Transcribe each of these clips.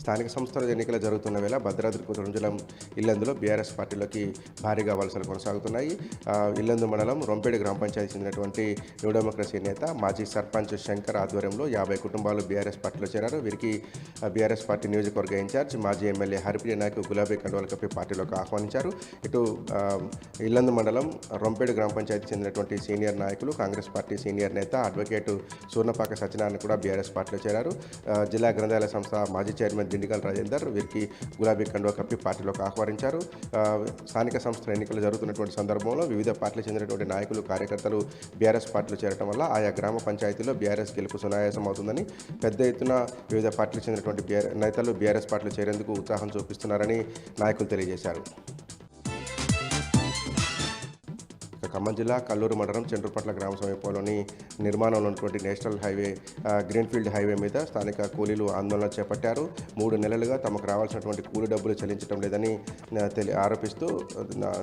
స్థానిక సంస్థల ఎన్నికలు జరుగుతున్న వేళ భద్రాద్రి కొత్తగూడెం ఇల్లందులో బీఆర్ఎస్ పార్టీలోకి భారీగా వలసలు కొనసాగుతున్నాయి. ఇల్లందు మండలం రొంపేడు గ్రామ పంచాయతీ చెందినటువంటి న్యూ డెమోక్రసీ నేత మాజీ సర్పంచ్ శంకర్ ఆధ్వర్యంలో 50 కుటుంబాలు బీఆర్ఎస్ పార్టీలో చేరారు. వీరికి బీఆర్ఎస్ పార్టీ నియోజకవర్గ ఇన్ఛార్జ్ మాజీ ఎమ్మెల్యే హరిప్రియ నాయక్ గులాబీ కండువాలు కప్పి పార్టీలోకి ఆహ్వానించారు. ఇటు ఇల్లందు మండలం రొంపేడు గ్రామ పంచాయతీ చెందినటువంటి సీనియర్ నాయకులు కాంగ్రెస్ పార్టీ సీనియర్ నేత అడ్వకేట్ సూర్ణపాక సత్యనారాయణ కూడా బీఆర్ఎస్ పార్టీలో చేరారు. జిల్లా గ్రంథాలయ సంస్థ మాజీ చైర్మన్ దిండిగల్ రాజేందర్ వీరికి గులాబీ కండువా కప్పి పార్టీలోకి ఆహ్వానించారు. స్థానిక సంస్థల ఎన్నికలు జరుగుతున్నటువంటి సందర్భంలో వివిధ పార్టీలు చెందినటువంటి నాయకులు కార్యకర్తలు బీఆర్ఎస్ పార్టీలో చేరడం వల్ల ఆయా గ్రామ పంచాయతీలో బీఆర్ఎస్ గెలుపు సునాయాసం అవుతుందని, పెద్ద ఎత్తున వివిధ పార్టీలు చెందినటువంటి నేతలు బీఆర్ఎస్ పార్టీలో చేరేందుకు ఉత్సాహం చూపిస్తున్నారని నాయకులు తెలియజేశారు. ఖమ్మం జిల్లా కల్లూరు మండలం చండ్రుపట్ల గ్రామ సమీపంలోని నిర్మాణంలో ఉన్నటువంటి నేషనల్ హైవే గ్రీన్ఫీల్డ్ హైవే మీద స్థానిక కూలీలు ఆందోళన చేపట్టారు. 3 నెలలుగా తమకు రావాల్సినటువంటి కూలీ డబ్బులు చెల్లించడం లేదని ఆరోపిస్తూ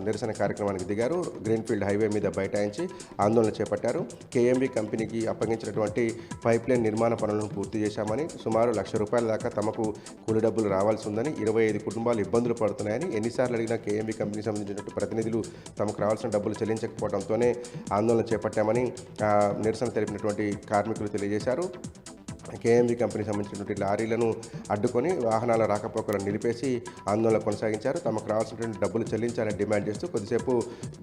నిరసన కార్యక్రమానికి దిగారు. గ్రీన్ఫీల్డ్ హైవే మీద బైఠాయించి ఆందోళన చేపట్టారు. కేఎంబీ కంపెనీకి అప్పగించినటువంటి పైప్ లైన్ నిర్మాణ పనులను పూర్తి చేశామని, సుమారు ₹1,00,000 దాకా తమకు కూలీ డబ్బులు రావాల్సి ఉందని, 25 కుటుంబాలు ఇబ్బందులు పడుతున్నాయని, ఎన్నిసార్లు అడిగినా కేఎంబీ కంపెనీకి సంబంధించినటువంటి ప్రతినిధులు తమకు రావాల్సిన డబ్బులు చెల్లించకపోవడంతోనే ఆందోళన చేపట్టామని నిరసన తెలిపినటువంటి కార్మికులు తెలియజేశారు. కేఎంబీ కంపెనీకి సంబంధించినటువంటి లారీలను అడ్డుకొని వాహనాల రాకపోకలను నిలిపేసి ఆందోళన కొనసాగించారు. తమకు రావాల్సినటువంటి డబ్బులు చెల్లించాలని డిమాండ్ చేస్తూ కొద్దిసేపు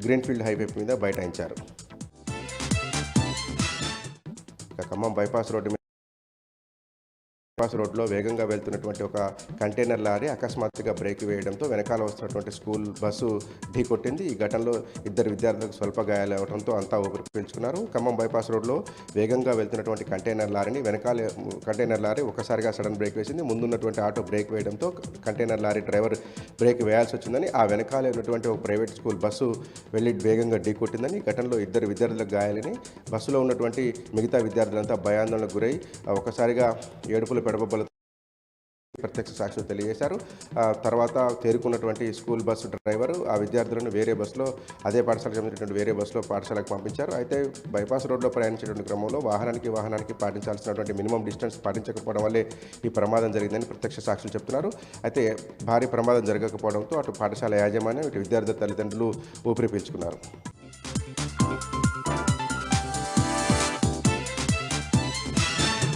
గ్రీన్ఫీల్డ్ హైవే మీద బైఠాయించారు. ఖమ్మం బైపాస్ రోడ్లో వేగంగా వెళ్తున్నటువంటి ఒక కంటైనర్ లారీ అకస్మాత్తుగా బ్రేక్ వేయడంతో వెనకాల వస్తున్నటువంటి స్కూల్ బస్సు ఢీకొట్టింది. ఈ ఘటనలో 2 విద్యార్థులకు స్వల్ప గాయాలవడంతో అంతా ఊపిరి పీల్చుకున్నారు. ఖమ్మం బైపాస్ రోడ్లో వేగంగా వెళ్తున్నటువంటి కంటైనర్ లారీ ఒకసారిగా సడన్ బ్రేక్ వేసింది. ముందున్నటువంటి ఆటో బ్రేక్ వేయడంతో కంటైనర్ లారీ డ్రైవర్ బ్రేక్ వేయాల్సి వచ్చిందని, ఆ వెనకాల ఉన్నటువంటి ఒక ప్రైవేట్ స్కూల్ బస్సు వెళ్లి వేగంగా ఢీకొట్టిందని, ఈ ఘటనలో 2 విద్యార్థులకు గాయాలని, బస్సులో ఉన్నటువంటి మిగతా విద్యార్థులంతా భయాందోళనకు గురై ఒకసారిగా ఏడుపులు పెడబొబ్బలతో ప్రత్యక్ష సాక్షులు తెలియజేశారు. తర్వాత తేరుకున్నటువంటి స్కూల్ బస్సు డ్రైవరు ఆ విద్యార్థులను వేరే బస్సులో, అదే పాఠశాలకు చెందినటువంటి వేరే బస్సులో పాఠశాలకు పంపించారు. అయితే బైపాస్ రోడ్లో ప్రయాణించేటువంటి క్రమంలో వాహనానికి పాటించాల్సినటువంటి మినిమం డిస్టెన్స్ పాటించకపోవడం వల్లే ఈ ప్రమాదం జరిగిందని ప్రత్యక్ష సాక్షులు చెప్తున్నారు. అయితే భారీ ప్రమాదం జరగకపోవడంతో అటు పాఠశాల యాజమాన్యం, ఇటు విద్యార్థుల తల్లిదండ్రులు ఊపిరి పీల్చుకున్నారు.